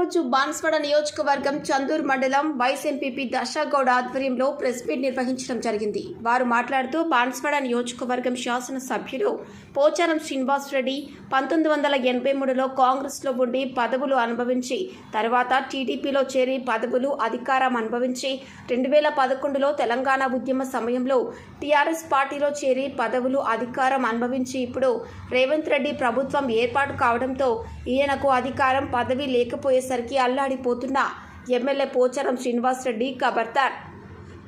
రోజు బాన్స్వాడ నియోజకవర్గం చందూర్ మండలం వైస్ ఎంపీపీ దశగౌడ ఆధ్వర్యంలో ప్రెస్ మీట్ నిర్వహించడం జరిగింది. వారు మాట్లాడుతూ బాన్స్వాడ నియోజకవర్గం శాసన సభ్యులు పోచారం శ్రీనివాస్ రెడ్డి 1983లో కాంగ్రెస్లో ఉండి పదవులు అనుభవించి తర్వాత టీడీపీలో చేరి పదవులు అధికారం అనుభవించి 2011లో తెలంగాణ ఉద్యమ సమయంలో టీఆర్ఎస్ పార్టీలో చేరి పదవులు అధికారం అనుభవించి ఇప్పుడు రేవంత్ రెడ్డి ప్రభుత్వం ఏర్పాటు కావడంతో ఈయనకు అధికారం పదవి లేకపోయేసరికి అల్లాడిపోతున్న ఎమ్మెల్యే పోచారం శ్రీనివాస్ రెడ్డి ఖబర్దార్.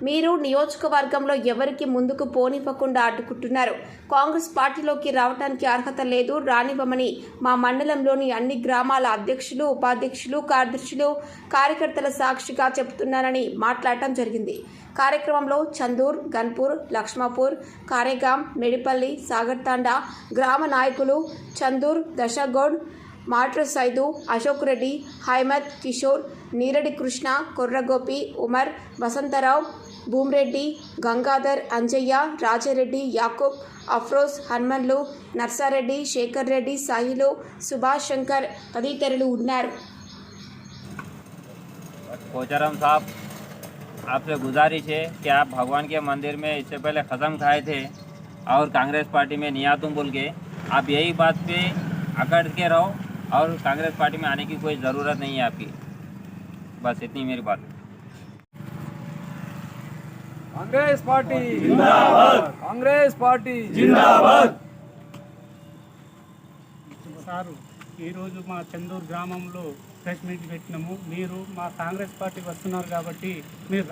మీరు నియోజకవర్గంలో ఎవరికి ముందుకు పోనివ్వకుండా అడ్డుకుంటున్నారు. కాంగ్రెస్ పార్టీలోకి రావడానికి అర్హత లేదు, రానివ్వమని మా మండలంలోని అన్ని గ్రామాల అధ్యక్షులు, ఉపాధ్యక్షులు, కార్యదర్శులు, కార్యకర్తల సాక్షిగా చెబుతున్నారని మాట్లాడటం జరిగింది. కార్యక్రమంలో చందూర్, గన్పూర్, లక్ష్మాపూర్, కారేగాం, మెడిపల్లి, సాగర్తాండా గ్రామ నాయకులు చందూర్, దశగౌడ్, మాట్ర సైదు, అశోక్ రెడ్డి, హైమద్, కిషోర్, నీరడి కృష్ణ, కొర్రగోపి, ఉమర్, వసంతరావు, భూమిరెడ్డి, గంగాధర్, అంజయ్య, రాజారెడ్డి, యాకూబ్, అఫ్రోజ్, హనుమన్లు, నర్సారెడ్డి, శేఖర్ రెడ్డి, సాయిలు, సుభాష్ శంకర్ తదితరులు ఉన్నారు. पोचाराम साहब, आपसे गुजारिश है कि आप भगवान के मंदिर में इससे पहले ख़त्म खाए थे और कांग्रेस पार्टी में नहीं आतूँ बोल के आप यही बात पे अकड़ के रहो और कांग्रेस पार्टी में आने की कोई ज़रूरत नहीं है आपकी. बस इतनी मेरी बात. कांग्रेस पार्टी जिंदाबाद, कांग्रेस पार्टी जिंदाबाद. సారు ఈరోజు మా చందూర్ గ్రామంలో ప్రెస్ మీట్ పెట్టినాము. మీరు మా కాంగ్రెస్ పార్టీకి వస్తున్నారు కాబట్టి మీరు